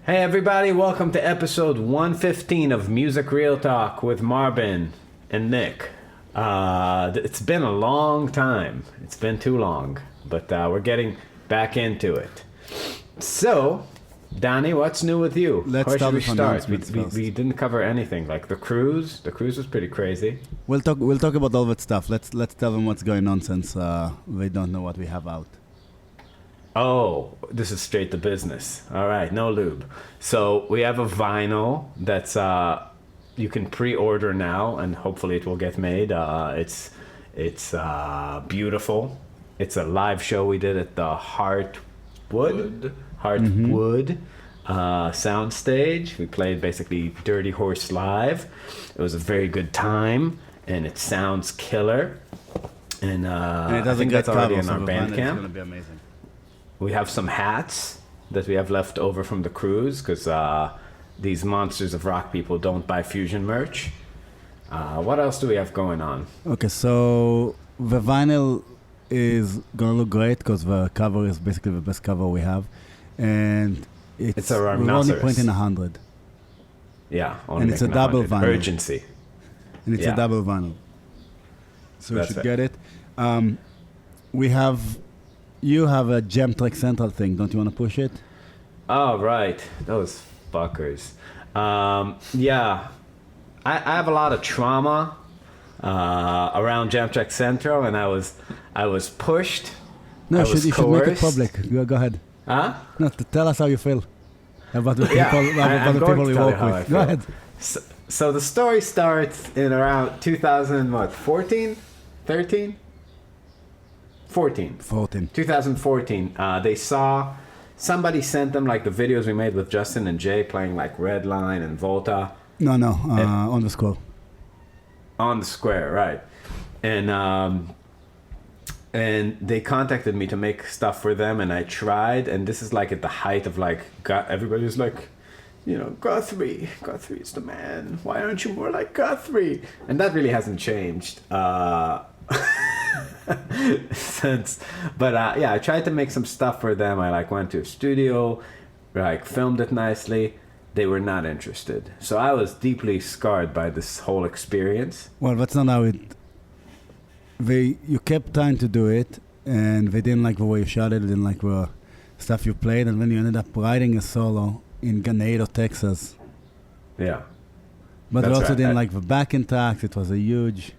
Hey everybody, welcome to episode 115 of Music Real Talk with Marbin and Nick. It's been a long time. It's been too long, but we're getting back into it. So, Donnie, what's new with you? Let's Where should start we with start? We didn't cover anything, like the cruise. The cruise was pretty crazy. We'll talk about all that stuff. Let's tell them what's going on since they don't know what we have out. Oh, this is straight to business. All right, no lube. So we have a vinyl that's you can pre-order now, and hopefully it will get made. It's beautiful. It's a live show we did at the Heartwood sound stage. We played basically Dirty Horse live. It was a very good time, and it sounds killer. And it I think that's already in so our Bandcamp. It's gonna be amazing. We have some hats that we have left over from the cruise because these monsters of rock people don't buy fusion merch. What else do we have going on? Okay, so the vinyl is gonna look great because the cover is basically the best cover we have, and It's a we're only rhinoceros. printing 100, Yeah, and it's a double vinyl. Urgency. and it's Yeah. a double vinyl. So That's you should it. get it. You have a Jam Track Central thing. Don't you want to push it? Oh, right. Those fuckers. Yeah. I have a lot of trauma around Jam Track Central, and I was pushed. No, I you was should make it coerced. public. Go ahead. Huh? No, tell us how you feel about the people, Yeah, about I'm the going people to we tell you work how I with. feel. Go ahead. So the story starts in around 2014, 13? 14. 14. 2014. They saw, somebody sent them like the videos we made with Justin and Jay playing like Redline and Volta No, on the score. on the square, right? And they contacted me to make stuff for them, and I tried. And this is like at the height of like, everybody's like, you know, Guthrie is the man. Why aren't you more like Guthrie? And that really hasn't changed since. But yeah, I tried to make some stuff for them. I like went to a studio, like filmed it nicely. They were not interested. So I was deeply scarred by this whole experience. Well, that's not how it... You kept trying to do it, and they didn't like the way you shot it, they didn't like the stuff you played, and then you ended up writing a solo in Ganado, Texas. Yeah. But they That's also right. didn't like the backing tracks. It was a huge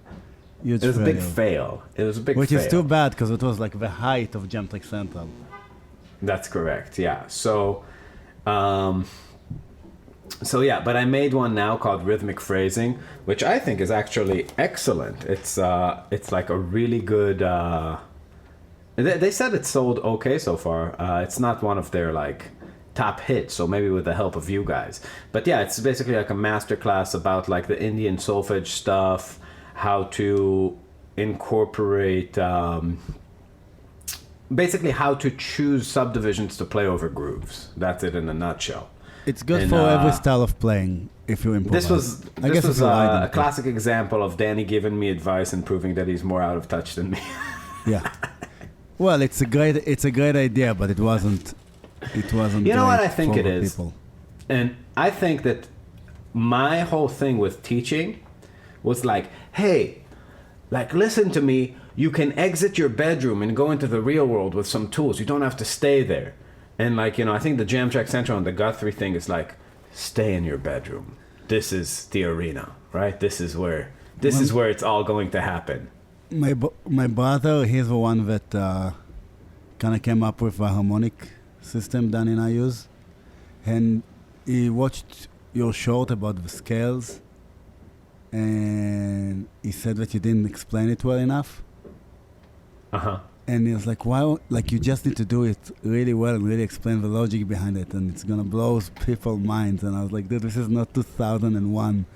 It was a big fail. It was a big Which fail. is too bad, because it was like the height of Jam Track Central. That's correct. Yeah. So yeah, but I made one now called Rhythmic Phrasing, which I think is actually excellent. It's like a really good. They said it sold okay so far. It's not one of their like top hits, so maybe with the help of you guys. But yeah, it's basically like a masterclass about like the Indian solfege stuff, how to incorporate. Basically, how to choose subdivisions to play over grooves. That's it in a nutshell. It's good And, for every style of playing, if you improvise. This was it's a classic example of Danny giving me advice and proving that he's more out of touch than me. Yeah. Well, it's a great idea, but it wasn't. You know what I great think for it is? people. And I think that my whole thing with teaching was like, hey, like listen to me, you can exit your bedroom and go into the real world with some tools. You don't have to stay there. And like, you know, I think the Jam Track Central and the Guthrie thing is like, stay in your bedroom. This is the arena, right? This is where it's all going to happen. My brother, he's the one that kind of came up with a harmonic system Danny and I use. And he watched your short about the scales, and he said that you didn't explain it well enough. Uh-huh. And he was like, why, like you just need to do it really well and really explain the logic behind it, and it's gonna blow people's minds. And I was like, dude, this is not 2001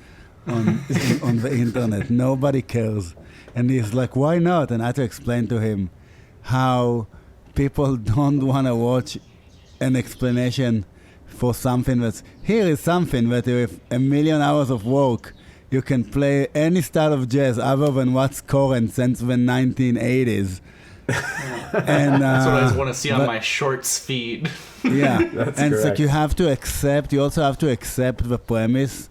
on the internet. Nobody cares. And he's like, why not? And I had to explain to him how people don't want to watch an explanation for something that's, here is something that with 1,000,000 hours of work, you can play any style of jazz other than what's current since the 1980s. And That's what I just want to see on my shorts feed. Yeah, That's and it's like correct. you have to accept. You also have to accept the premise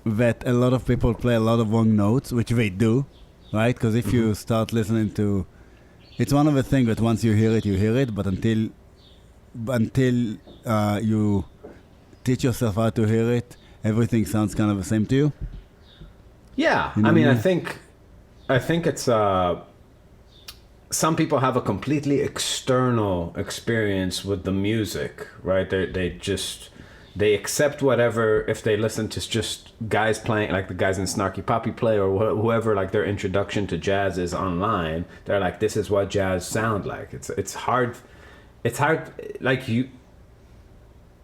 that a lot of people play a lot of wrong notes, which they do, right? Because if you start listening to, it's one of the things that once you hear it, but until you teach yourself how to hear it, everything sounds kind of the same to you. Yeah, You know I mean, what I mean? I think it's some people have a completely external experience with the music, right? They accept whatever. If they listen to just guys playing, like the guys in Snarky Poppy play, or whoever, like their introduction to jazz is online, they're like, this is what jazz sound like. It's hard. It's hard. Like you.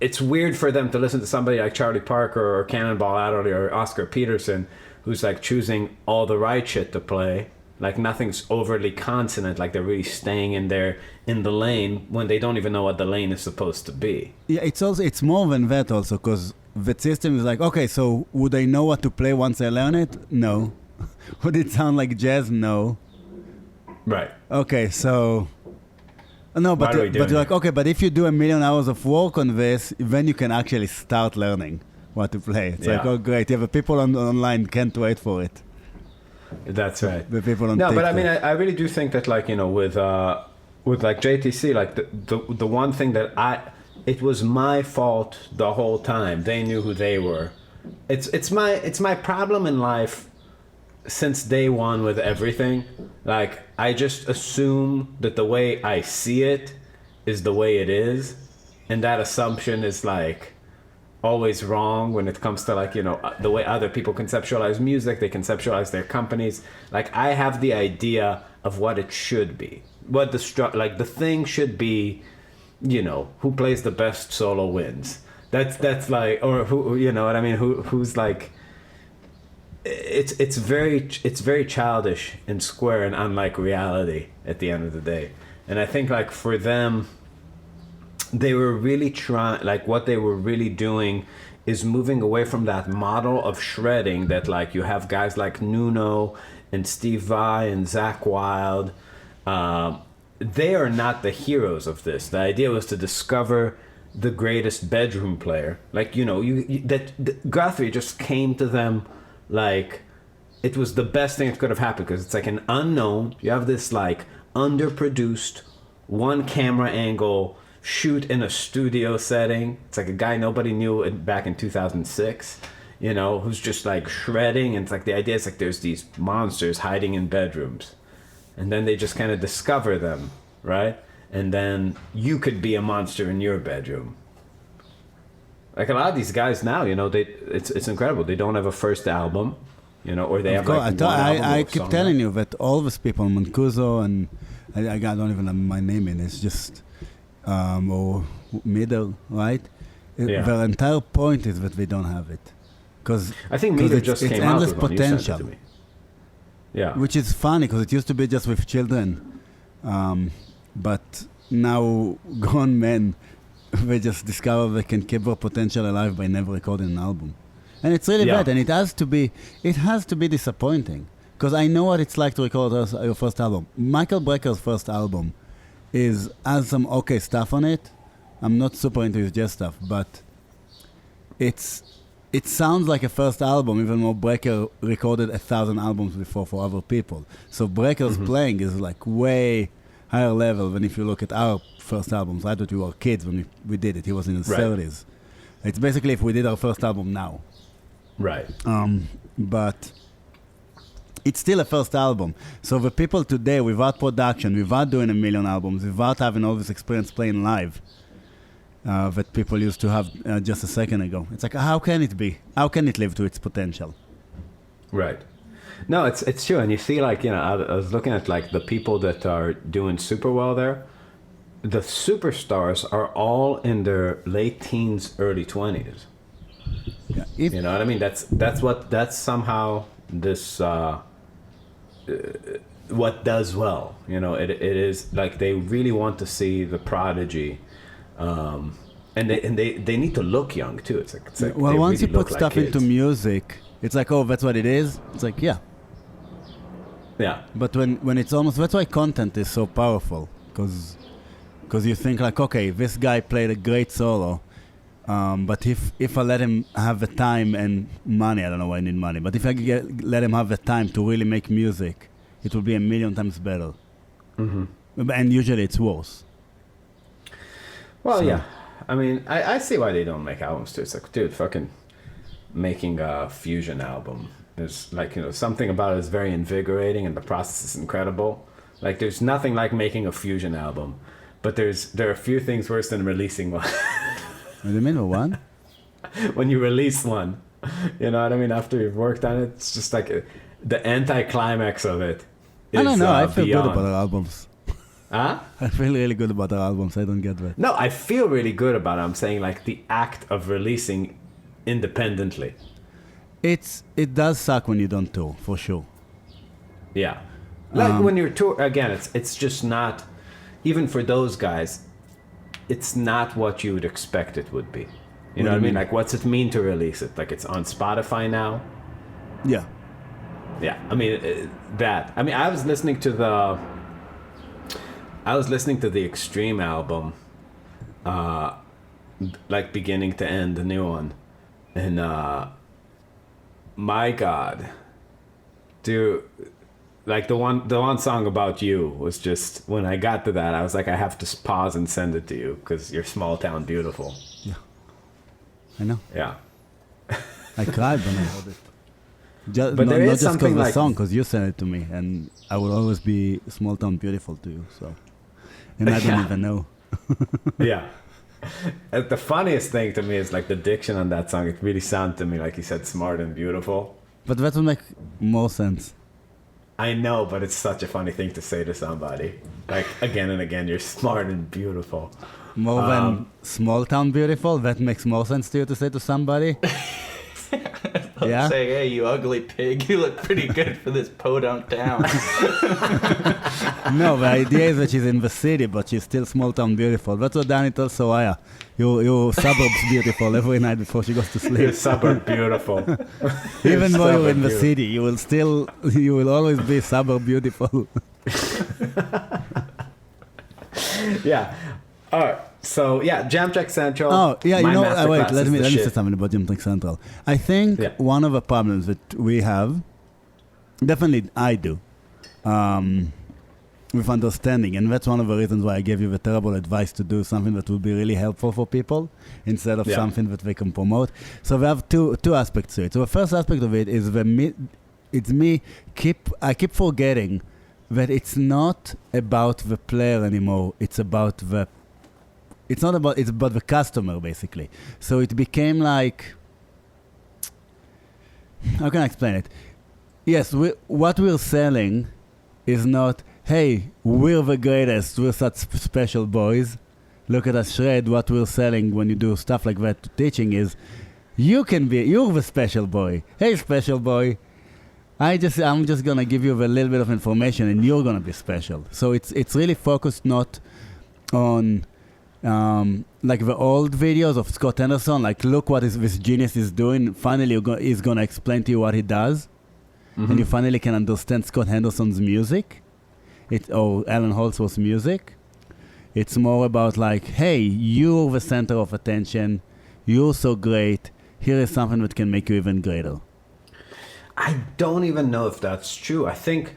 It's weird for them to listen to somebody like Charlie Parker or Cannonball Adderley or Oscar Peterson, who's like choosing all the right shit to play. Like nothing's overly consonant, like they're really staying in the lane when they don't even know what the lane is supposed to be. Yeah, it's more than that also, because the system is like, okay, so would I know what to play once I learn it? No. Would it sound like jazz? No. Right. Okay, so no, What are we but doing you're like, here? okay, but if you do 1,000,000 hours of work on this, then you can actually start learning what to play. It's like, Yeah. oh great, yeah, the people online can't wait for it. That's right. The people on No, but I TikTok. mean, I really do think that, like, you know, with like JTC, like the one thing that it was my fault the whole time. They knew who they were. It's my problem in life since day one with everything. Like, I just assume that the way I see it is the way it is, and that assumption is like always wrong when it comes to, like, you know, the way other people conceptualize music, they conceptualize their companies. Like, I have the idea of what it should be, what the thing should be, you know, who plays the best solo wins. That's like, or who, you know what I mean, who's like, it's very childish and square and unlike reality at the end of the day. And I think, like, for them, they were really trying, like, what they were really doing is moving away from that model of shredding that, like, you have guys like Nuno and Steve Vai and Zach Wild. They are not the heroes of this. The idea was to discover the greatest bedroom player. Like, you know, Guthrie just came to them like it was the best thing that could have happened, because it's like an unknown. You have this, like, underproduced, one camera angle shoot in a studio setting. It's like a guy nobody knew back in 2006, you know, who's just like shredding. And it's like the idea is like there's these monsters hiding in bedrooms, and then they just kind of discover them, right? And then you could be a monster in your bedroom. Like, a lot of these guys now, you know, it's incredible. They don't have a first album, you know, or they have like one album I or keep song. telling you that all these people, Mancuso and I don't even have my name in. It's just or Middle, right? Yeah. Their entire point is that they don't have it, because I think Meter just it's came out endless with one. You sent it potential. to me. Yeah. Which is funny, because it used to be just with children, but now grown men, they just discover they can keep their potential alive by never recording an album, and it's really Yeah. bad. And it has to be disappointing, because I know what it's like to record your first album. Michael Brecker's first album has some okay stuff on it. I'm not super into his jazz stuff, but it sounds like a first album, even though Brecker recorded 1,000 albums before for other people. So Brecker's playing is like way higher level than if you look at our first albums. I thought we were kids when we did it. He was in his Right. 30s. It's basically if we did our first album now. Right. But it's still a first album. So the people today, without production, without doing 1,000,000 albums, without having all this experience playing live, that people used to have just a second ago. It's like, how can it be? How can it live to its potential? Right. No, it's true. And you see, like, you know, I was looking at, like, the people that are doing super well there. The superstars are all in their late teens, early 20s. Yeah. You know what I mean? That's somehow this what does well. You know, it is like they really want to see the prodigy, and they need to look young too. It's like Well, they once really you look put like stuff into kids. music, it's like, oh, that's what it is. It's like, yeah. Yeah. But when it's almost, that's why content is so powerful, because you think like, okay, this guy played a great solo, but if I let him have the time and money, I don't know why I need money, but if I let him have the time to really make music, it will be a million times better. Mm-hmm. And usually it's worse. Well, yeah. I mean, I see why they don't make albums too. It's like, dude, fucking making a fusion album. There's like, something about it is very invigorating and the process is incredible. Like, there's nothing like making a fusion album. But there are a few things worse than releasing one. What do you mean, one? When you release one, you know what I mean? After you've worked on it, it's just like the anticlimax of it. I don't know. I feel beyond. good about our albums. Huh? I feel really good about our albums. I don't get that. No, I feel really good about it. I'm saying like the act of releasing independently. It does suck when you don't tour, for sure. Yeah. Like when you're tour again, it's just not, even for those guys, it's not what you would expect it would be. You know what I mean? Like, what's it mean to release it? Like, it's on Spotify now? Yeah. Yeah. I mean, that. I mean, I was listening to the Extreme album, like beginning to end, the new one. And, my God, dude, like the one song about you was just, when I got to that, I was like, I have to pause and send it to you because you're small town beautiful. Yeah. I know. Yeah. I cried when I heard it. But there is not just something because the like song, because you sent it to me, and I will always be small town beautiful to you. So, and I don't even know. Yeah. The funniest thing to me is like the diction on that song. It really sounded to me like he said smart and beautiful. But that would make more sense. I know, but it's such a funny thing to say to somebody. Like, again and again, you're smart and beautiful. More than small town beautiful? That makes more sense to you to say to somebody? Yeah? Say, hey, you ugly pig, you look pretty good for this podunk town. No, the idea is that she's in the city, but she's still small town beautiful. That's what Danny tells Soraya. You suburbs beautiful every night before she goes to sleep. You're suburb beautiful. Even though you're in the city, you will always be suburb beautiful. Yeah. All right. So yeah, Jam Track Central. Oh yeah, my wait. masterclass Let is me the say shit. something about Jam Track Central. I think one of the problems that we have, definitely I do, with understanding, and that's one of the reasons why I gave you the terrible advice to do something that will be really helpful for people instead of something that they can promote. So we have two aspects to it. So the first aspect of it is I keep forgetting that it's not about the player anymore. It's about the customer, basically. So it became like, how can I explain it? Yes, what we're selling is not, hey, we're the greatest, we're such special boys. Look at us shred. What we're selling when you do stuff like that to teaching is, you're the special boy. Hey, special boy. I'm just gonna give you a little bit of information and you're gonna be special. So it's really focused not on like the old videos of Scott Henderson, like look what this genius is doing. Finally, he's gonna explain to you what he does, and you finally can understand Scott Henderson's music, or Alan Holdsworth's music. It's more about like, hey, you're the center of attention. You're so great. Here is something that can make you even greater. I don't even know if that's true. I think,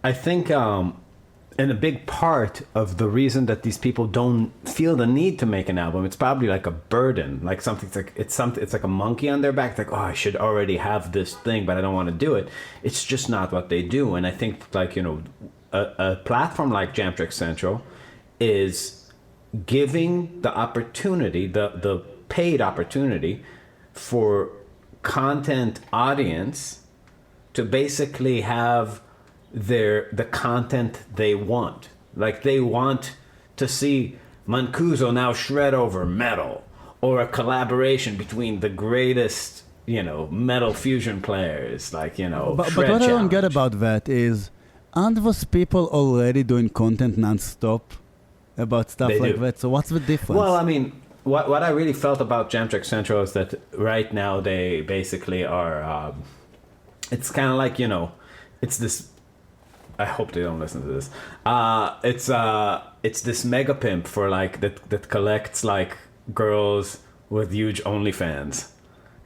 and a big part of the reason that these people don't feel the need to make an album, it's probably like a burden, like something. It's like a monkey on their back. It's like, oh, I should already have this thing, but I don't want to do it. It's just not what they do. And I think, like, a platform like Jam Track Central is giving the opportunity, the paid opportunity for content audience to basically have the content they want. Like, they want to see Mancuso now shred over metal, or a collaboration between the greatest, metal fusion players, like, But what I don't get about that is, aren't those people already doing content non-stop about stuff like that? So what's the difference? Well, I mean, what I really felt about Jam Track Central is that right now they basically are, it's kind of like, it's this I hope they don't listen to this. It's this mega pimp for like that collects like girls with huge OnlyFans.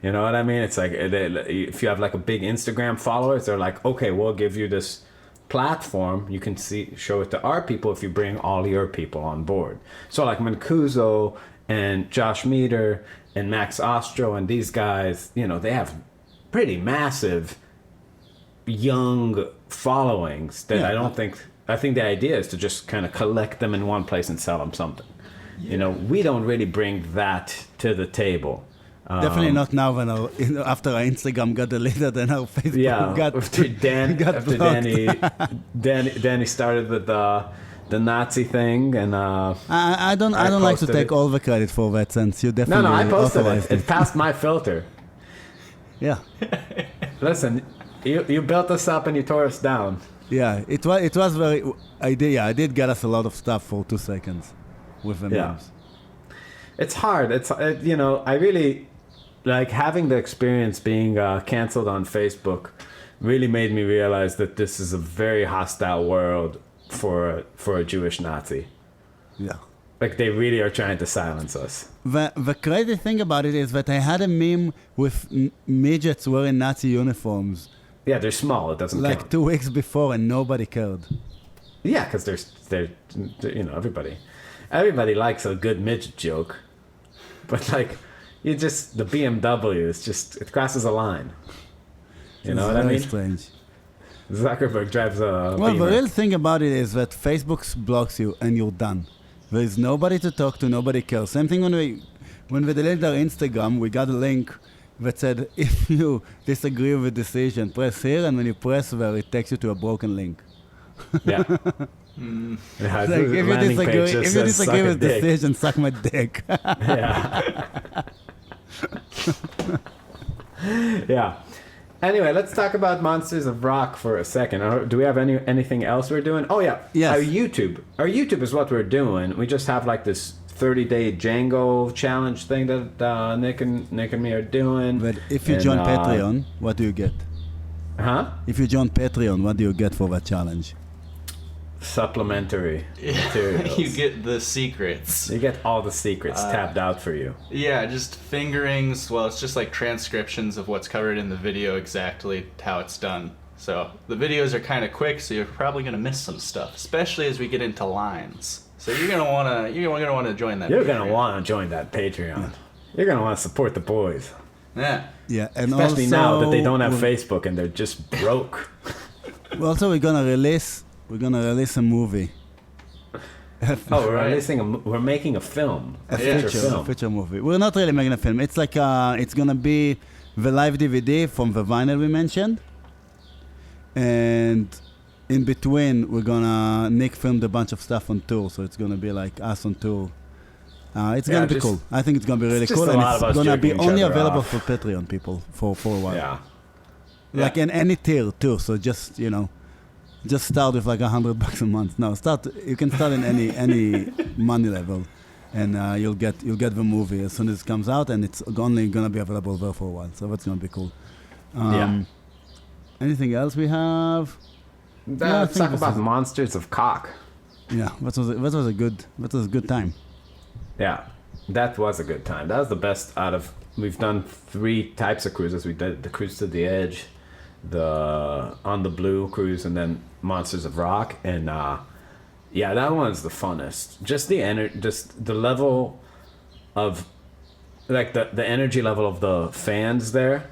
You know what I mean? It's like if you have like a big Instagram followers, they're like, okay, we'll give you this platform. You can show it to our people if you bring all your people on board. So like Mancuso and Josh Meter and Max Ostro and these guys, you know, they have pretty massive young followings that I think the idea is to just kind of collect them in one place and sell them something. Yeah. You know, we don't really bring that to the table. Definitely not now when after our Instagram got deleted and our Facebook got Danny started with the Nazi thing, and I don't like to take all the credit for that, since you definitely I posted authorized it. It passed my filter. Yeah. Listen, you built us up and you tore us down. Yeah, it was very. I did get us a lot of stuff for 2 seconds with the memes. It's hard. You know, I really like having the experience being canceled on Facebook. Really made me realize that this is a very hostile world for a Jewish Nazi. Yeah. Like they really are trying to silence us. The crazy thing about it is that I had a meme with midgets wearing Nazi uniforms. Yeah, they're small. It doesn't like count. 2 weeks before, and nobody cared. Yeah, because they're you know, everybody likes a good midget joke, but like the BMW is just, it crosses a line. You know what I mean? It's very strange. Zuckerberg drives a Well, Beamer. the real thing about it is that Facebook blocks you and you're done. There is nobody to talk to, nobody cares. Same thing when we deleted our Instagram, we got a link that said, if you disagree with the decision, press here, and when you press there, it takes you to a broken link. Yeah. Yeah, like, if you disagree with the decision, suck my dick. Yeah. Yeah. Anyway, let's talk about Monsters of Rock for a second. Do we have anything else we're doing? Oh yeah, yes. Our YouTube is what we're doing. We just have like this 30-day Django challenge thing that Nick and me are doing. But if you join Patreon, what do you get? Huh? If you join Patreon, what do you get for that challenge? Supplementary materials. You get the secrets. You get all the secrets tabbed out for you. Yeah, just fingerings. Well, it's just like transcriptions of what's covered in the video, exactly how it's done. So the videos are kind of quick, so you're probably gonna miss some stuff, especially as we get into lines. So you're gonna wanna join that. You're gonna wanna join that Patreon. Yeah. You're gonna wanna support the boys. Yeah. Yeah, and especially also, now that they don't have Facebook and they're just broke. Also, we're gonna release a movie. We're making a film. A feature movie. We're not really making a film. It's like it's gonna be the live DVD from the vinyl we mentioned, and in between Nick filmed a bunch of stuff on tour, so it's gonna be like us on tour. It's gonna be cool. I think it's gonna be really cool, and it's gonna be only available for Patreon people for a while. Yeah. Like in any tier too. So just start with like $100 a month. No, you can start in any money level, and you'll get the movie as soon as it comes out, and it's only gonna be available there for a while. So that's gonna be cool. Anything else we have? Let's talk about Monsters of Cock. Yeah, that was a good time. Yeah, that was a good time. That was the best we've done 3 types of cruises. We did the Cruise to the Edge, the On the Blue cruise, and then Monsters of Rock. And that one's the funnest. Just the level of, like the energy level of the fans there.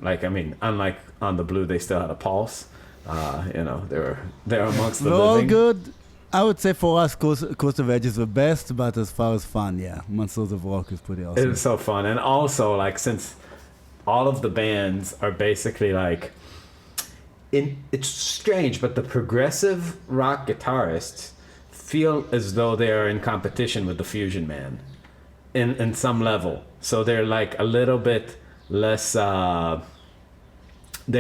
Like, I mean, unlike On the Blue, they still had a pulse. They're amongst the living. All good. I would say for us, Cruise to the Edge is the best, but as far as fun, yeah, Monsters of Rock is pretty awesome. It's so fun. And also, like, since all of the bands are basically like, it's strange, but the progressive rock guitarists feel as though they are in competition with the Fusion Man in some level. So they're like a little bit less, they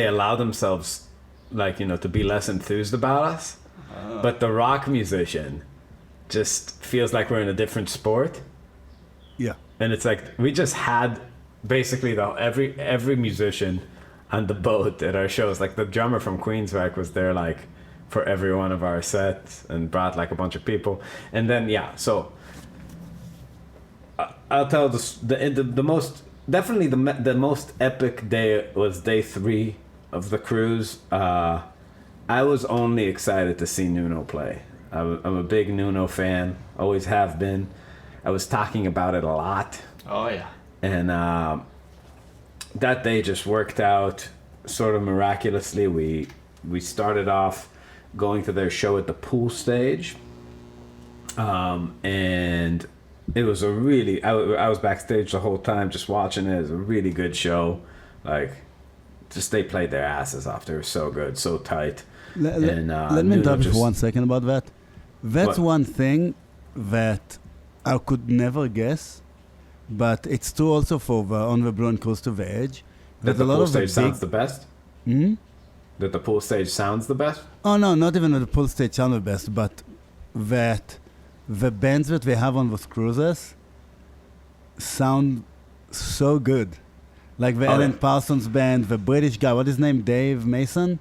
allow themselves, like, to be less enthused about us. But the rock musician just feels like we're in a different sport. Yeah. And it's like we just had basically every musician on the boat at our shows. Like the drummer from Queensryche was there like for every one of our sets and brought like a bunch of people. And then so I'll tell the most definitely the most epic day was day 3 of the cruise. I was only excited to see Nuno play. I'm a big Nuno fan, always have been. I was talking about it a lot. Oh yeah. And that day just worked out sort of miraculously. We started off going to their show at the pool stage, and it was a really I was backstage the whole time just watching it. It was a really good show. Like, just they played their asses off. They were so good, so tight. Let me interrupt you for 1 second about that. That's What? one thing that I could never guess, but it's true also for the On the Blue and Cruise to the Edge. That the a lot pool of the stage sounds the best. Hmm? That the pool stage sounds the best. Oh no, not even the pool stage sound the best, but that the bands that we have on those cruises sound so good. Like the Alan Parsons band, the British guy, what is his name? Dave Mason?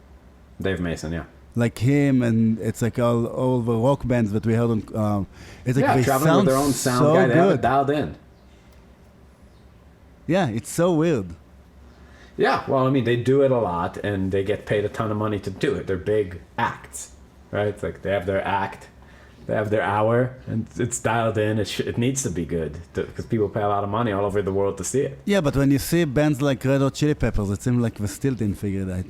Dave Mason, yeah. Like him, and it's like all the rock bands that we heard on. It's like they traveling sound with their own sound so guy. They have it good. dialed in. Yeah, it's so weird. Yeah, well, I mean, they do it a lot, and they get paid a ton of money to do it. They're big acts, right? It's like they have their act, they have their hour, and it's dialed in. It needs to be good because people pay a lot of money all over the world to see it. Yeah, but when you see bands like Red Hot Chili Peppers, it seems like they still didn't figure it out.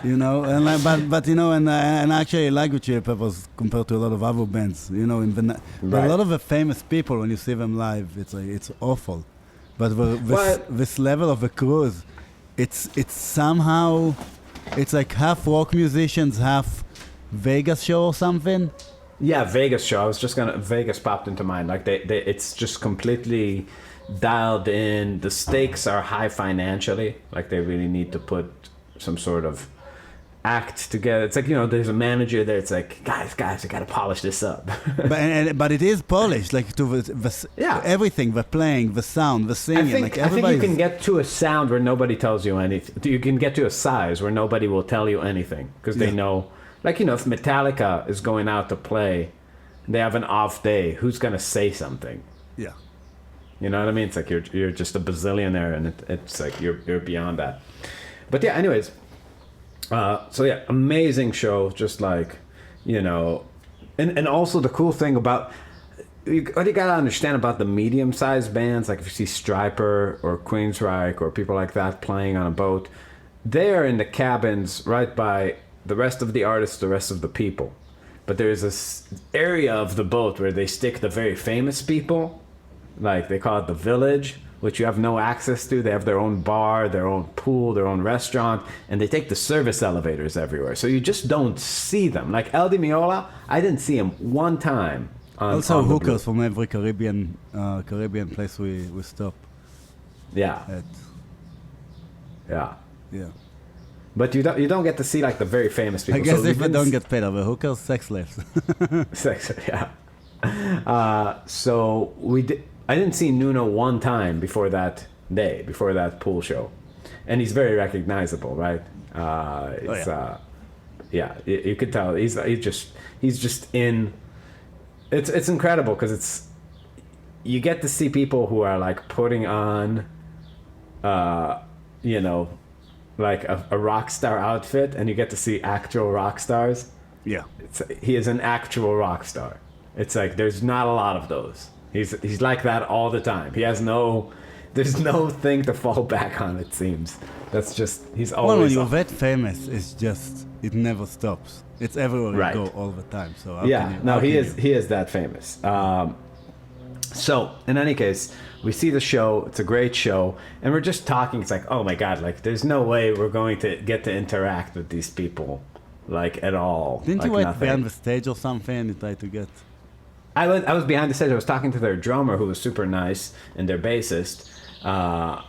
You know, and but you know, and actually I like the Chili Peppers compared to a lot of other bands. You know, but Right. a lot of the famous people, when you see them live, it's like it's awful. But this level of a cruise, it's somehow, it's like half rock musicians, half Vegas show or something. Yeah, Vegas show. I was just Vegas popped into mind. Like they it's just completely dialed in. The stakes are high financially. Like they really need to put some sort of act together. It's like, you know, there's a manager there. It's like, guys, I gotta polish this up. but it is polished, like to everything, the playing, the sound, the singing. I think you can get to a sound where nobody tells you anything. You can get to a size where nobody will tell you anything because they know. Like, you know, if Metallica is going out to play, they have an off day, who's going to say something? Yeah. You know what I mean? It's like you're just a bazillionaire, and it's like you're beyond that. But yeah, anyways. So yeah, amazing show. Just like, you know, and also the cool thing about, what you got to understand about the medium-sized bands, like if you see Stryper or Queensryche or people like that playing on a boat, they're in the cabins right by the rest of the artists, the rest of the people. But there's this area of the boat where they stick the very famous people, like they call it the village, which you have no access to. They have their own bar, their own pool, their own restaurant, and they take the service elevators everywhere. So you just don't see them. Like El Di Meola, I didn't see him one time. Also hookers from every Caribbean place we stop Yeah. at. Yeah. Yeah. But you don't get to see like the very famous people. I guess So if we I didn't don't get paid, are the hookers sex slaves? Sex, yeah. So I didn't see Nuno one time before that day, before that pool show, and he's very recognizable, right? You could tell he's just in. It's incredible because you get to see people who are like putting on, you know, like a rock star outfit, and you get to see actual rock stars. Yeah. He is an actual rock star. It's like there's not a lot of those. He's like that all the time. There's no thing to fall back on, it seems. That's just, he's always. Well, when you're that famous, it's just, it never stops. It's everywhere Right. you go all the time. So he is that famous. So in any case, we see the show. It's a great show, and we're just talking. It's like, oh my god, like there's no way we're going to get to interact with these people, like at all. Didn't like, you wait nothing. behind the stage or something and try to get? I was behind the stage. I was talking to their drummer, who was super nice, and their bassist.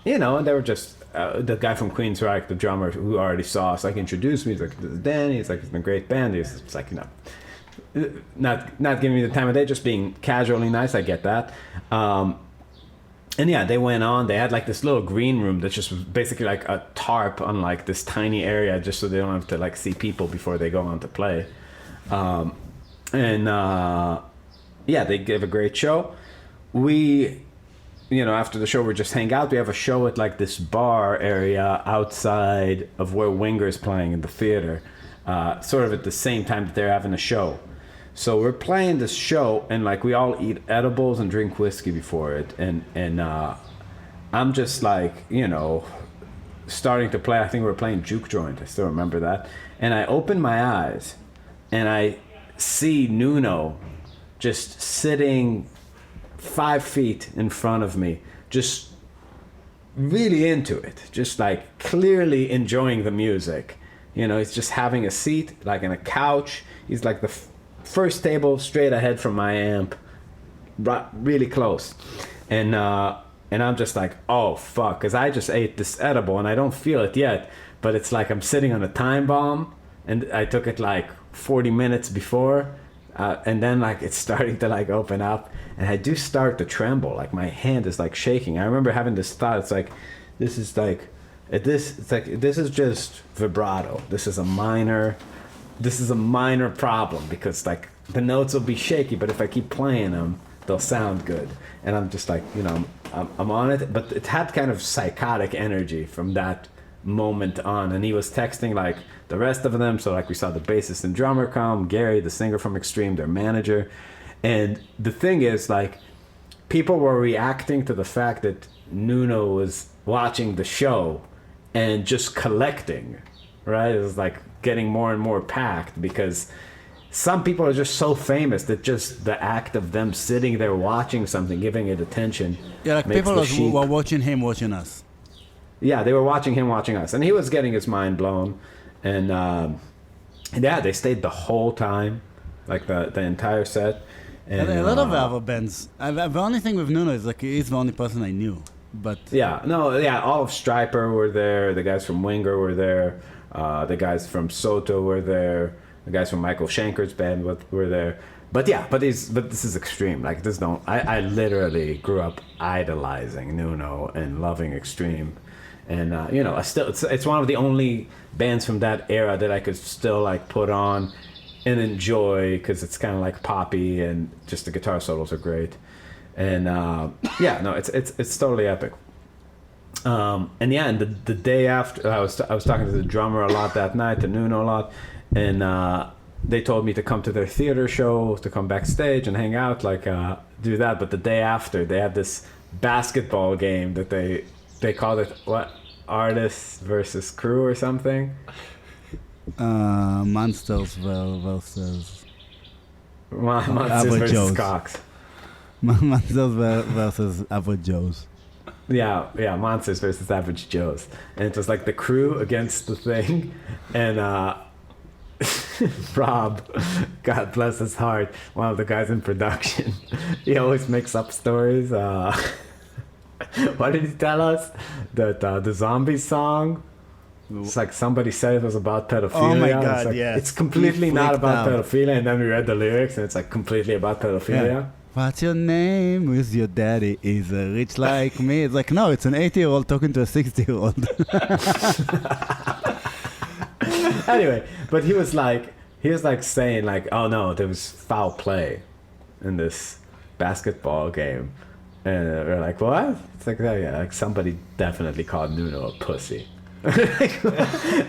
You know, and they were just the guy from Queensryche, the drummer who already saw us, like introduced me. He's like, "This is Danny." He's like, "It's a great band." He's like, you know, not giving me the time of day, just being casually nice. I get that. And yeah, they went on. They had like this little green room that's just basically like a tarp on like this tiny area just so they don't have to like see people before they go on to play. Yeah, they give a great show. We, after the show, we just hang out. We have a show at like this bar area outside of where Winger's playing in the theater, sort of at the same time that they're having a show. So we're playing this show, and like we all eat edibles and drink whiskey before it, and I'm just like, starting to play. I think we were playing Juke Joint. I still remember that. And I open my eyes, and I see Nuno just sitting 5 feet in front of me, just really into it, just like clearly enjoying the music. He's just having a seat, like in a couch. He's like the first table straight ahead from my amp, really close. And I'm just like, oh fuck, because I just ate this edible and I don't feel it yet, but it's like I'm sitting on a time bomb, and I took it like 40 minutes before, and then like it's starting to like open up, and I do start to tremble, like my hand is like shaking. I remember having this thought, it's like, this is just vibrato. This is a minor problem, because like the notes will be shaky, but if I keep playing them, they'll sound good. And I'm just like, I'm on it, but it had kind of psychotic energy from that moment on. And he was texting like the rest of them, so like we saw the bassist and drummer come, Gary, the singer from Extreme, their manager. And the thing is, like, people were reacting to the fact that Nuno was watching the show and just collecting, right? It was like getting more and more packed, because some people are just so famous that just the act of them sitting there watching something, giving it attention. Yeah, like people were watching him, watching us. Yeah, they were watching him, watching us. And he was getting his mind blown. And yeah, they stayed the whole time, like the entire set. And a lot of other bands. The only thing with Nuno is like he's the only person I knew. But all of Stryper were there. The guys from Winger were there. The guys from Soto were there. The guys from Michael Schenker's band were there. But this is Extreme. Like I literally grew up idolizing Nuno and loving Extreme, and it's one of the only bands from that era that I could still like put on and enjoy, because it's kind of like poppy and just the guitar solos are great, and it's totally epic. And the day after, I was talking to the drummer a lot that night, to Nuno a lot, and they told me to come to their theater show, to come backstage and hang out, like do that. But the day after, they had this basketball game that they called it artists versus crew or something. Monsters versus Monsters versus Joes. Cox. Monsters versus Average Joes. Yeah, Monsters versus Average Joes. And it was like the crew against the thing. And Rob, God bless his heart, one of the guys in production, he always makes up stories. What did he tell us? That the zombie song, it's like somebody said it was about pedophilia. Oh my God, it's like, yes. it's completely not about out. pedophilia. And then we read the lyrics, and it's like completely about pedophilia. Yeah. What's your name? Who's your daddy? Is rich like me? It's like, no, it's an 80-year-old talking to a 60-year-old. Anyway, but he was like saying like, oh no, there was foul play in this basketball game. And we're like, what? It's like, oh, yeah, like somebody definitely called Nuno a pussy. And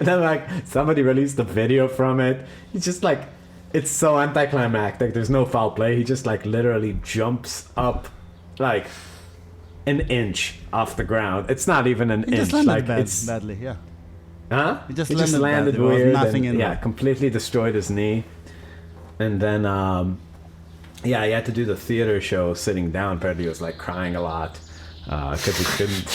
then like somebody released a video from it. He's just like, it's so anticlimactic. There's no foul play. He just like literally jumps up like an inch off the ground. It's not even an inch. Just landed like badly, yeah. Huh? He just landed bad. There was weird. nothing And, in yeah, there. completely destroyed his knee. And then he had to do the theater show sitting down. Apparently he was like crying a lot because he couldn't.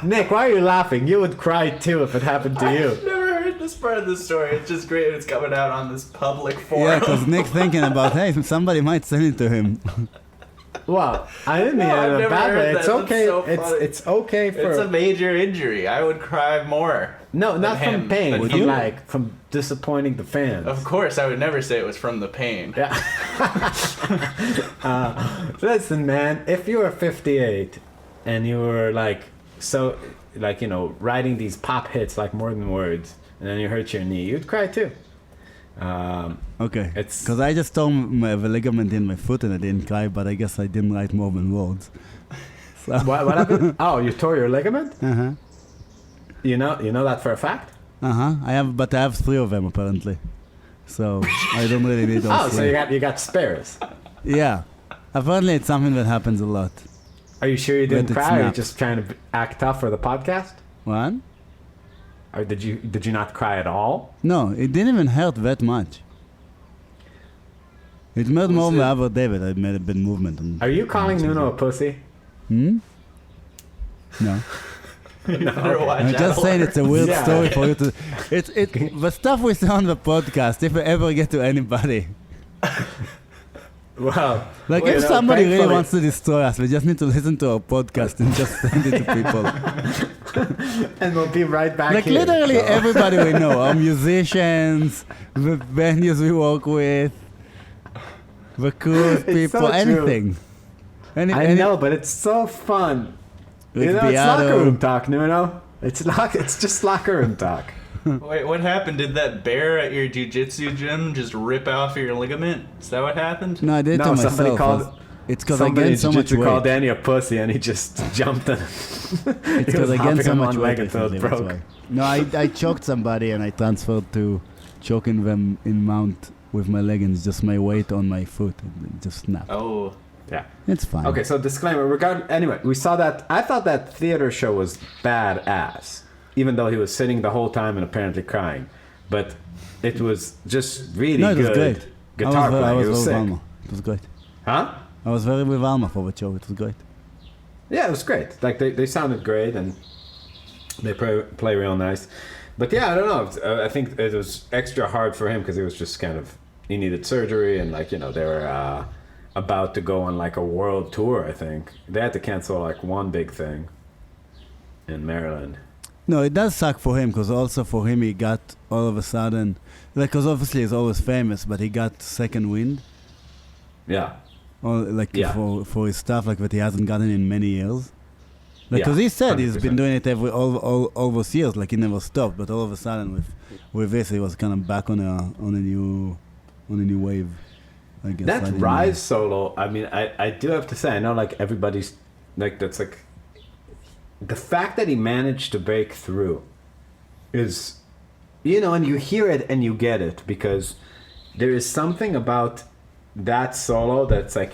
Nick, why are you laughing? You would cry too if it happened to you. I've never heard this part of the story. It's just great it's coming out on this public forum. Yeah, because Nick's thinking about, hey, somebody might send it to him. Well, I didn't mean I've it in a never bad heard way. that. It's That's okay. so funny. It's okay for It's a major injury. I would cry more. no, not than from him. pain. Would From you? like from disappointing the fans. Of course, I would never say it was from the pain. Yeah. Listen, man, if you were 58 and you were like so, like, writing these pop hits like more than words, and then you hurt your knee, you'd cry too. Okay. It's Because I just tore the ligament in my foot and I didn't cry, but I guess I didn't write more than words. So. what happened? Oh, you tore your ligament? Uh-huh. You know that for a fact? Uh-huh. I have 3 of them apparently. So I don't really need those. Oh, 3. so you got spares. Yeah. Apparently it's something that happens a lot. Are you sure you didn't But it's cry? Or are you not. just trying to act tough for the podcast? What? Or did you not cry at all? No, it didn't even hurt that much. It made more than the other day that I made a big movement. Are you calling Nuno a pussy? Hmm? No. You better watch I'm out, just saying it's a weird Yeah. story for you to... The stuff we say on the podcast, if we ever get to anybody... Well, Like, if somebody really wants to destroy us, we just need to listen to our podcast and just send it to people. and we'll be right back Like, here, literally so. everybody we know, our musicians, the venues we work with, the cruise It's so people, true. anything. I know, but it's so fun. With it's Beato. locker room talk, Nuno. It's just locker room talk. Wait, what happened? Did that bear at your jiu-jitsu gym just rip off your ligament? Is that what happened? No, I did it to No, somebody myself. called. It's because I Somebody in gained so much jiu-jitsu called weight. Danny a pussy, and he just jumped in. It's because I gained so much weight recently, that's why. No, I choked somebody and I transferred to choking them in mount with my leggings, just my weight on my foot. It just snapped. Oh, Yeah. It's fine. Okay, so disclaimer. Anyway, we saw that. I thought that theater show was badass, even though he was sitting the whole time and apparently crying. But it was just really No, it was good great. guitar I playing. was It was with sick. Alma. It was great. Huh? I was very with Alma for the show. It was great. Yeah, it was great. Like they sounded great and they play real nice. But yeah, I don't know. I think it was extra hard for him because he was just he needed surgery and they were about to go on like a world tour. I think they had to cancel like one big thing in Maryland. No, it does suck for him because also for him he got all of a sudden, because obviously he's always famous, but he got second wind. Yeah. Yeah. for his stuff that he hasn't gotten in many years. Because he said he's 100%. been doing it all those years, like he never stopped. But all of a sudden with this, he was kind of back on a new wave. I guess That Rise solo, I mean, I do have to say, I know like everybody's like that's like the fact that he managed to break through is, and you hear it and you get it because there is something about that solo that's like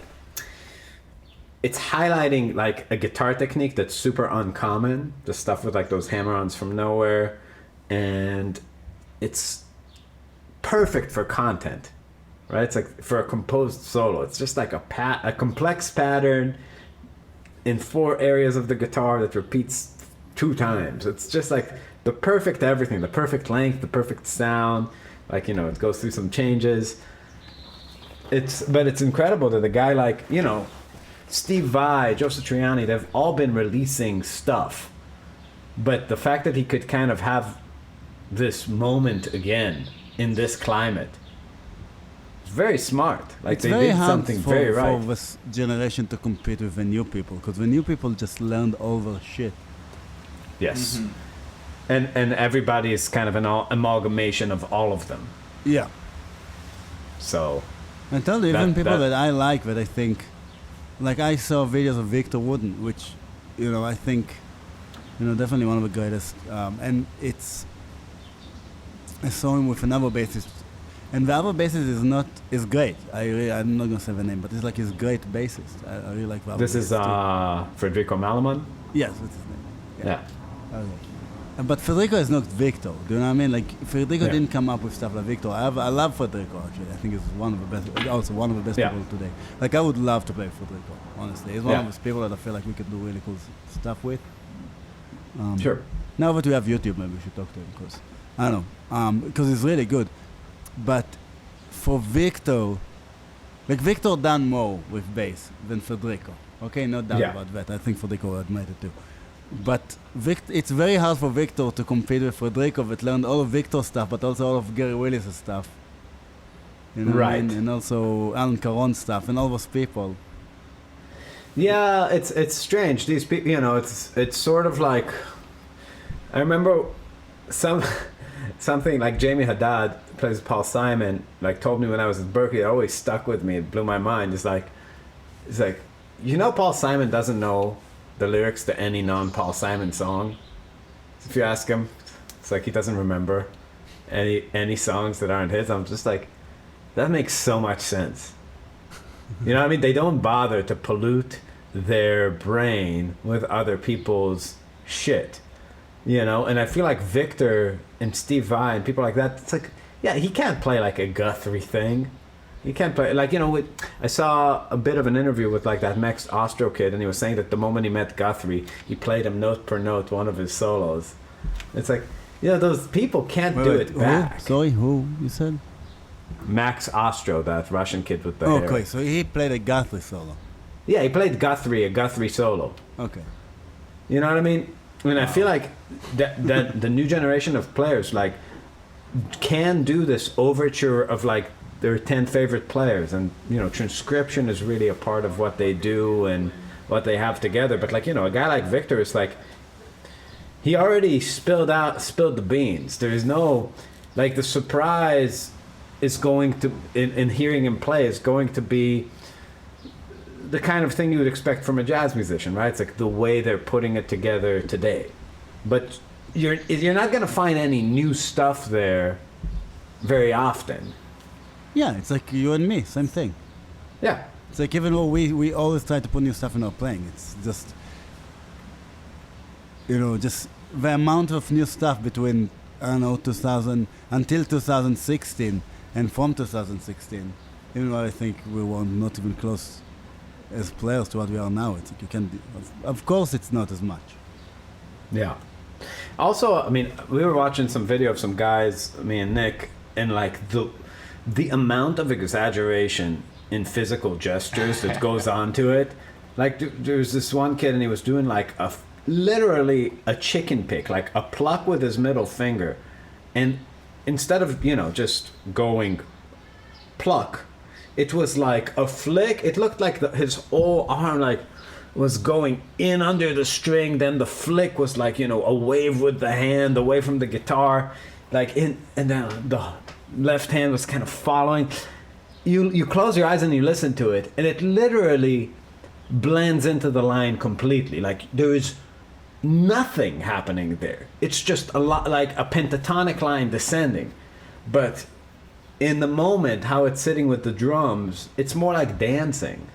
it's highlighting like a guitar technique that's super uncommon, the stuff with like those hammer-ons from nowhere, and it's perfect for content, right? It's like for a composed solo, it's just like a complex pattern in 4 areas of the guitar that repeats 2 times. It's just like the perfect everything, the perfect length, the perfect sound, like it goes through some changes. But it's incredible that a guy like, Steve Vai, Joe Satriani, they've all been releasing stuff. But the fact that he could kind of have this moment again in this climate, it's very smart. Like it's they very did hard something very right. for this generation to compete with the new people, because the new people just learned all the shit. Yes. Mm-hmm. And everybody is kind of an amalgamation of all of them. Yeah. So I tell you, even people that- that I like, that I think, like I saw videos of Victor Wooden, which, I think, definitely one of the greatest. And I saw him with another bassist, and the other bassist is great. I'm not gonna say the name, but it's like his great bassist. I really like the other this is bassist too. Federico Malaman. Yes, that's his name. Yeah. Okay. But Federico is not Victor. Do you know what I mean? Like Federico Yeah. didn't come up with stuff like Victor. I love Federico actually. I think he's one of the best. Also one of the best Yeah. people today. Like I would love to play with Federico. Honestly, he's one Yeah. of those people that I feel like we could do really cool stuff with. Sure. Now that we have YouTube, maybe we should talk to him because I don't know. Because he's really good. But for Victor, like Victor done more with bass than Federico. Okay, no doubt Yeah. about that. I think Federico will admit it too. But it's very hard for Victor to compete with Federico that learned all of Victor's stuff, but also all of Gary Willis' stuff. You know what I mean? Right. And also Alan Caron's stuff and all those people. Yeah, it's strange. These people, it's sort of like I remember something like Jamie Haddad plays Paul Simon. Like told me when I was at Berkeley, it always stuck with me. It blew my mind. It's like Paul Simon doesn't know the lyrics to any non-Paul Simon song. If you ask him, it's like he doesn't remember any songs that aren't his. I'm just like, that makes so much sense. You know what I mean? They don't bother to pollute their brain with other people's shit. And I feel like Victor and Steve Vai and people like that, it's like, yeah, he can't play like a Guthrie thing. He can't play, like, I saw a bit of an interview with like that Max Ostro kid, and he was saying that the moment he met Guthrie, he played him note per note one of his solos. It's like, those people can't do it back. Sorry, who you said? Max Ostro, that Russian kid with the hair. Okay, so he played a Guthrie solo. Yeah, he played a Guthrie solo. Okay. You know what I mean? I feel like that the new generation of players like can do this overture of like their 10 favorite players, and transcription is really a part of what they do and what they have together. But like a guy like Victor is like, he already spilled the beans. There is no, like, the surprise is going to in hearing him play is going to be the kind of thing you would expect from a jazz musician, right? It's like the way they're putting it together today. But you're not going to find any new stuff there very often. Yeah, it's like you and me, same thing. Yeah. It's like even though we always try to put new stuff in our playing, it's just, just the amount of new stuff between, 2000 until 2016 and from 2016, even though I think we were not even close as players to what we are now. It's like you can, of course it's not as much. Yeah. Also, we were watching some video of some guys, me and Nick, and like the amount of exaggeration in physical gestures that goes on to it. Like there's this one kid and he was doing like literally a chicken pick, like a pluck with his middle finger. And instead of, just going pluck, it was like a flick. It looked like his whole arm like was going in under the string. Then the flick was like, a wave with the hand away from the guitar, like and then the left hand was kind of following. You close your eyes and you listen to it, and it literally blends into the line completely. Like there is nothing happening there. It's just a lot like a pentatonic line descending, but in the moment, how it's sitting with the drums, it's more like dancing,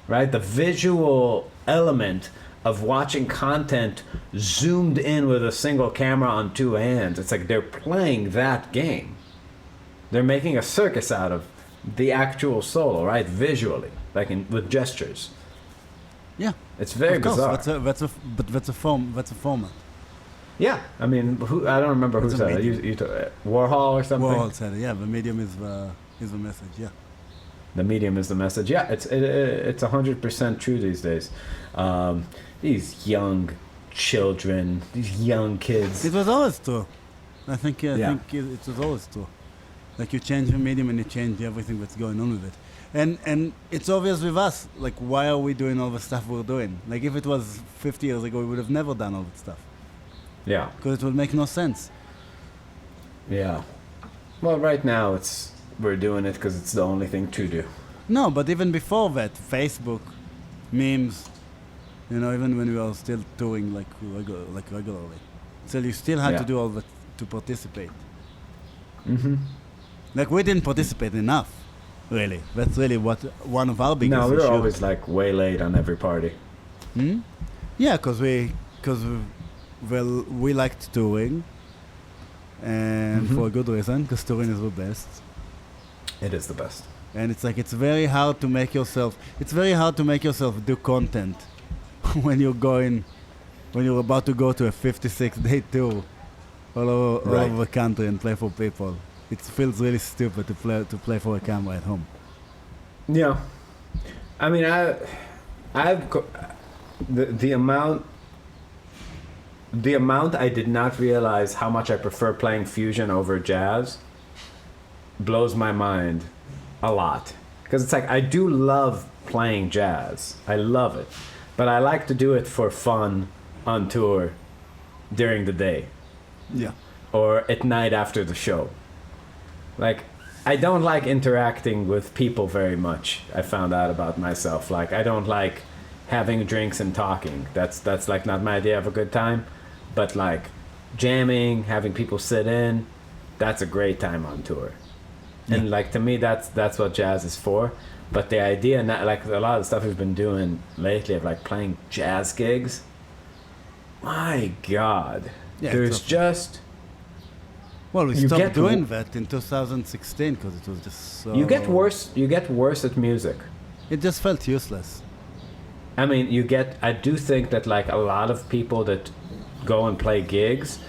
right? The visual element of watching content zoomed in with a single camera on two hands. It's like they're playing that game. They're making a circus out of the actual solo, right? Visually, like with gestures. Yeah, it's very bizarre. That's a format. Yeah, I don't remember who said it. Warhol or something. Warhol said it. Yeah, the medium is the message. Yeah. The medium is the message. Yeah, it's 100% true these days. These young children, these young kids. It was always true. I think it was always true. Like you change the medium and you change everything that's going on with it. And it's obvious with us, like why are we doing all the stuff we're doing? Like if it was 50 years ago, we would have never done all that stuff. Yeah. Because it would make no sense. Yeah. Well, right now we're doing it because it's the only thing to do. No, but even before that, Facebook, memes, even when we were still touring like regularly. So you still had to do all that to participate. Mm-hmm. Like we didn't participate enough, really. That's really one of our biggest issues. No, we were always like way late on every party. Hmm? Yeah, because we liked touring, and for a good reason, because touring is the best. It is the best. And it's like it's very hard to make yourself do content when you're about to go to a 56-day tour all over the country and play for people. It feels really stupid to play for a camera at home. Yeah, the amount I did not realize how much I prefer playing fusion over jazz blows my mind a lot. Because it's like I do love playing jazz. I love it. But I like to do it for fun on tour during the day Yeah. or at night after the show. Like, I don't like interacting with people very much. I found out about myself. Like, I don't like having drinks and talking. That's like not my idea of a good time. But like jamming, having people sit in, that's a great time on tour. And like to me, that's what jazz is for. But the idea, like a lot of the stuff we've been doing lately of like playing jazz gigs, my God, Yeah, there's it's just Well, we You stopped get doing that in 2016 because it was just so... you get worse at music. It just felt useless. I mean, I do think that like a lot of people that go and play gigs,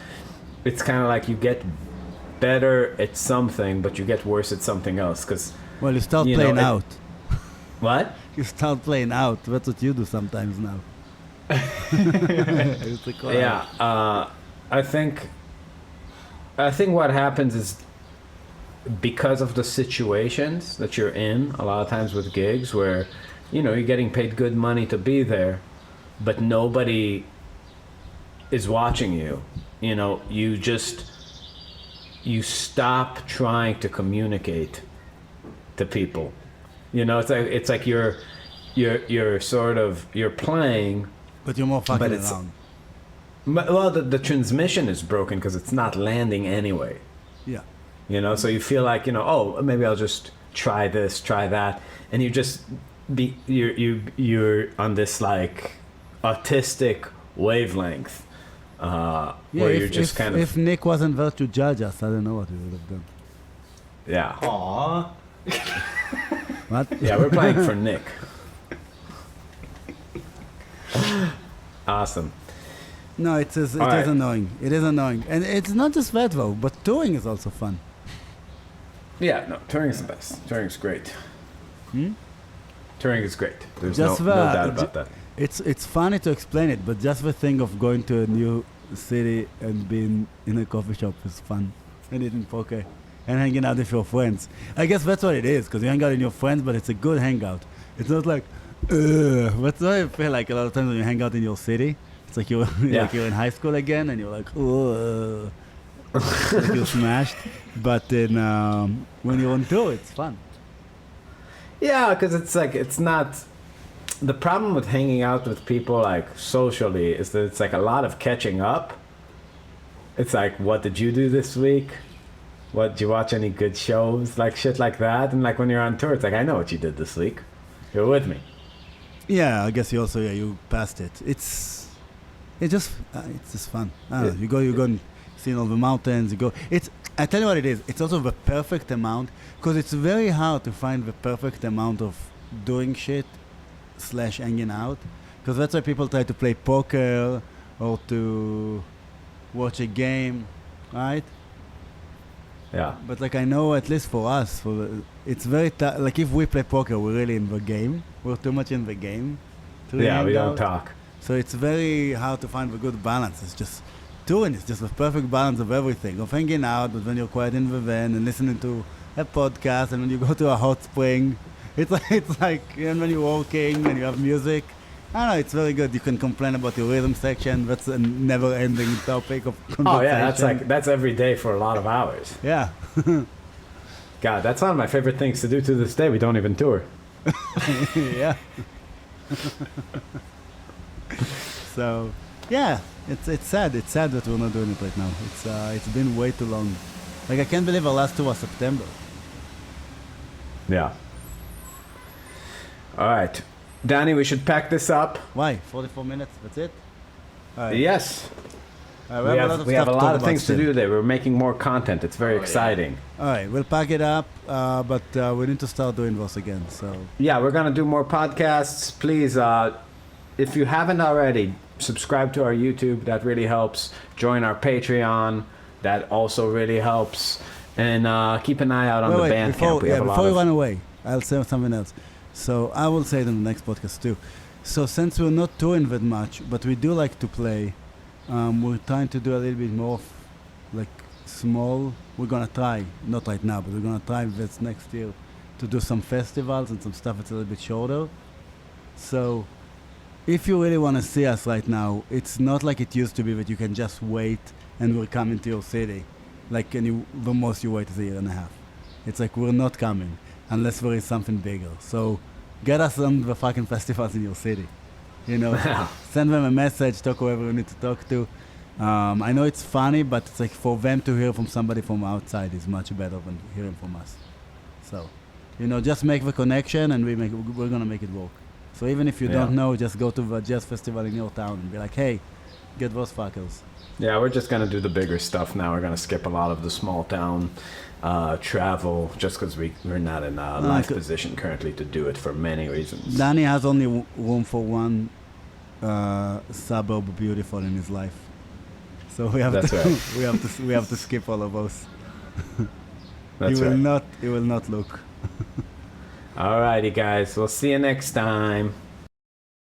it's kind of like you get better at something, but you get worse at something else. Because Well, you start You know, playing it- out. what? You start playing out. That's what you do sometimes now. It's like, wow. Yeah, I think what happens is because of the situations that you're in, a lot of times with gigs where, you're getting paid good money to be there, but nobody is watching you. You stop trying to communicate to people. It's like you're sort of you're playing. But you're more fucking But it's- around. Well, the transmission is broken because it's not landing anyway. Yeah. So you feel like oh, maybe I'll just try this, try that, and you're on this like autistic wavelength where you're just kind of If Nick wasn't there to judge us, I don't know what we would have done. yeah. Aww. What? Yeah, we're playing for Nick. Awesome. No, it is Alright. annoying. It is annoying. And it's not just that though, but touring is also fun. Yeah, no, touring is the best. Touring is great. Hmm? Touring is great. There's Just no the- doubt about that. It's funny to explain it, but just the thing of going to a new city and being in a coffee shop is fun. And eating poke. And hanging out with your friends. I guess that's what it is, because you hang out with your friends, but it's a good hangout. It's not like, that's what I feel like a lot of times when you hang out in your city. It's like you're Yeah. like you're in high school again, and you're like, like you're smashed. But then when you're on tour, it's fun. Yeah, because it's like it's not. The problem with hanging out with people like socially is that it's like a lot of catching up. It's like, what did you do this week? What, did you watch any good shows? Like shit like that. And like when you're on tour, it's like, I know what you did this week. You're with me. Yeah, I guess you also you passed it. It's just fun. I don't know. You go and see all the mountains. I tell you what it is. It's also the perfect amount because it's very hard to find the perfect amount of doing shit / hanging out. Because that's why people try to play poker or to watch a game, right? Yeah. But like I know, at least for us, it's very like if we play poker, we're really in the game. We're too much in the game. To Yeah, hang we don't out. talk. So it's very hard to find the good balance. It's just touring. It's just the perfect balance of everything. Of hanging out, but when you're quiet in the van and listening to a podcast, and when you go to a hot spring, it's like and when you're walking and you have music. I don't know. It's very good. You can complain about your rhythm section. That's a never-ending topic of conversation. Oh yeah, that's every day for a lot of hours. Yeah. God, that's one of my favorite things to do to this day. We don't even tour. Yeah. So, yeah, it's sad. It's sad that we're not doing it right now. It's been way too long. Like I can't believe our last tour was September. Yeah. All right, Danny, we should pack this up. Why? 44 minutes. That's it. All right. Yes. All We right, have a to lot talk of about things to still. do today. We're making more content. It's very Oh, yeah. exciting. All right, we'll pack it up, but we need to start doing those again. So Yeah, we're gonna do more podcasts. Please, if you haven't already, subscribe to our YouTube. That really helps. Join our Patreon. That also really helps. And keep an eye out on the Bandcamp. before we run away, I'll say something else. So I will say it in the next podcast too. So since we're not touring that much, but we do like to play, we're trying to do a little bit more of, like small. We're gonna try, not right now, but we're gonna try this next year to do some festivals and some stuff that's a little bit shorter. So if you really want to see us right now, it's not like it used to be that you can just wait and we're coming to your city. Like, the most you wait is a year and a half. It's like, we're not coming unless there is something bigger. So get us on the fucking festivals in your city. You know, send them a message, talk whoever you need to talk to. I know it's funny, but it's like for them to hear from somebody from outside is much better than hearing from us. So, you know, just make the connection and we're gonna make it work. So even if you don't know, just go to the jazz festival in your town and be like, hey, get those fuckers. Yeah, we're just gonna do the bigger stuff now. We're gonna skip a lot of the small town travel just because we're not in a life position currently to do it for many reasons. Danny has only room for one suburb beautiful in his life, so we have we have to skip all of those. He will not look. Alrighty, guys. We'll see you next time.